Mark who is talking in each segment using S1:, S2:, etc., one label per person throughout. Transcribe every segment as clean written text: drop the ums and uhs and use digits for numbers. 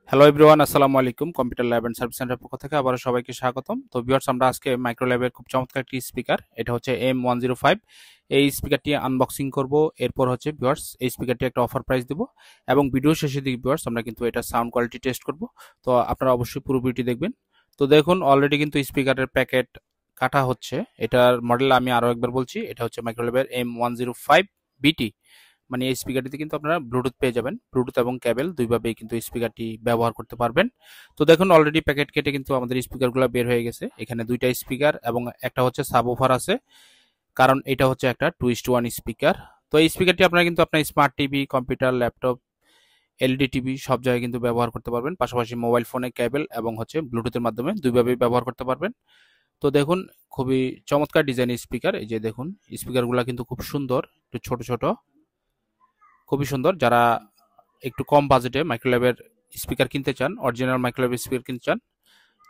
S1: Hello everyone, আসসালামু আলাইকুম। Computer lab and service centre পক্ষ থেকে আবারও সবাইকে স্বাগতম। তো ভিউয়ার্স, আমরা আজকে মাইক্রো ল্যাবের খুব চমৎকার একটি স্পিকার, এটা হচ্ছে M105, এই স্পিকারটি আনবক্সিং করব। এরপর হচ্ছে ভিউয়ার্স, এই স্পিকারটি একটা অফার প্রাইস দেব এবং ভিডিও শেষে দিকে ভিউয়ার্স আমরা কিন্তু এটা সাউন্ড কোয়ালিটি টেস্ট করব। তো আপনারা অবশ্যই পুরো ভিডিওটি দেখবেন। তো দেখুন, অলরেডি কিন্তু স্পিকারের প্যাকেট কাটা হচ্ছে। এটার মডেল আমি আরও একবার বলছি, এটা হচ্ছে মাইক্রো ল্যাবের M105 বিটি। মানে এই স্পিকারটিতে কিন্তু আপনারা ব্লুটুথ পেয়ে যাবেন, ব্লুটুথ এবং কেবল দুইভাবেই কিন্তু এই স্পিকারটি ব্যবহার করতে পারবেন। তো দেখুন, অলরেডি প্যাকেট কেটে কিন্তু আমাদের স্পিকারগুলো বের হয়ে গেছে। এখানে দুইটা স্পিকার এবং একটা হচ্ছে সাবওুফার আছে, কারণ এটা হচ্ছে একটা 2:1 স্পিকার। তো এই স্পিকারটি আপনারা কিন্তু আপনার smart TV, computer, laptop, LED TV সব জায়গায় কিন্তু ব্যবহার করতে পারবেন। পাশাপাশি মোবাইল ফোনে কেবল এবং হচ্ছে ব্লুটুথের মাধ্যমে দুইভাবেই ব্যবহার করতে পারবেন। তো দেখুন, খুবই চমৎকার ডিজাইনের স্পিকার। এই যে দেখুন, স্পিকারগুলো কিন্তু খুব সুন্দর, একটু ছোট ছোট, খুবই সুন্দর। যারা একটু কম বাজেটে মাইক্রোল্যাবের স্পিকার কিনতে চান, অরিজিনাল মাইক্রোল্যাবের স্পিকার কিনতে চান,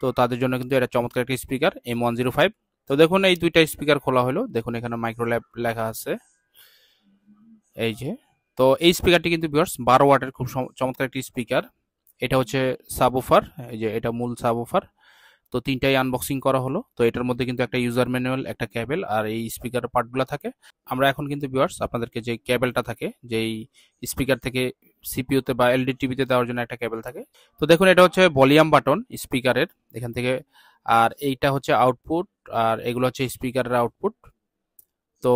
S1: তো তাদের জন্য কিন্তু এটা চমৎকার একটি স্পিকার M105। তো দেখুন, এই দুইটা স্পিকার খোলা হলো, দেখুন এখানে মাইক্রোল্যাব লেখা আছে, এই যে। তো এই স্পিকারটি কিন্তু ভিউয়ার্স 12 ওয়াটের খুব চমৎকার একটি স্পিকার। এটা হচ্ছে সাবউফার, এই যে এটা মূল সাবউফার। তো তিনটাই আনবক্সিং করা হলো। তো এটার মধ্যে কিন্তু একটা ইউজার ম্যানুয়াল, একটা কেবল আর এই স্পিকারের পার্টগুলো থাকে। আমরা এখন কিন্তু ভিউয়ার্স আপনাদেরকে যে কেবলটা থাকে, যেই স্পিকার থেকে সিপিইউতে বা এলডি টিভিতে দেওয়ার জন্য একটা কেবল থাকে। তো দেখুন, এটা হচ্ছে ভলিউম বাটন স্পিকারের এখান থেকে, আর এইটা হচ্ছে আউটপুট, আর এগুলো হচ্ছে স্পিকারের আউটপুট। তো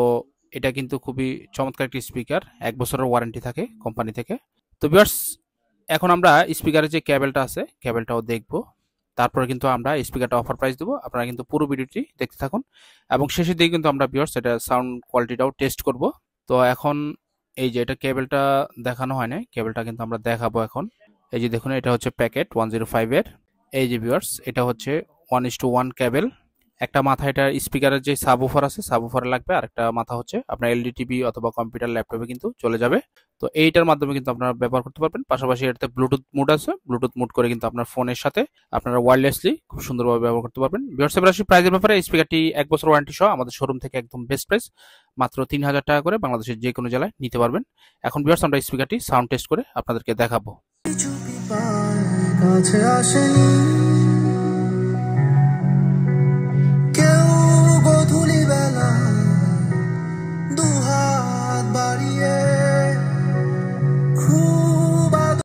S1: এটা কিন্তু খুবই চমৎকার একটি স্পিকার, 1 বছরের ওয়ারেন্টি থাকে কোম্পানি থেকে। তো ভিউয়ার্স, এখন আমরা স্পিকারের যে কেবলটা আছে কেবলটাও দেখবো, তারপরে কিন্তু আমরা স্পিকারটা অফার প্রাইস দেবো। আপনারা কিন্তু পুরো ভিডিওটি দেখতে থাকুন এবং শেষের দিকে কিন্তু আমরা ভিউয়ার্স এটা সাউন্ড কোয়ালিটিটাও টেস্ট করব। তো এখন এই যে এটা কেবলটা দেখানো হয় না, কেবলটা কিন্তু আমরা দেখাবো এখন। এই যে দেখুন, এটা হচ্ছে প্যাকেট 105 এর। এই যে ভিউয়ার্স, এটা হচ্ছে 1:1 কেবল। একটা মাথা এটা স্পিকারের যে সাবউফার আছে সাবউফারে লাগবে, আর একটা মাথা হচ্ছে আপনার এলইডি টিভি অথবা কম্পিউটার, ল্যাপটপে কিন্তু চলে যাবে। তো এইটার মাধ্যমে কিন্তু আপনারা ব্যবহার করতে পারবেন। পাশাপাশি এটাতে ব্লুটুথ মুড আছে, ব্লুটুথ মুড করে কিন্তু আপনার ফোনের সাথে আপনারা ওয়্যারলেসলি খুব সুন্দরভাবে ব্যবহার করতে পারবেন। ভিউয়ার্স, এবার আসি প্রাইসের ব্যাপারে। এই স্পিকারটি 1 বছর ওয়ারেন্টি সহ আমাদের শোরুম থেকে একদম বেস্ট প্রাইস, মাত্র 3000 টাকা করে বাংলাদেশের যে কোনো জেলায় নিতে পারবেন। এখন ভিউয়ার্স, আমরা স্পিকারটি সাউন্ড টেস্ট করে আপনাদেরকে দেখাবো।
S2: কাছে আসেনি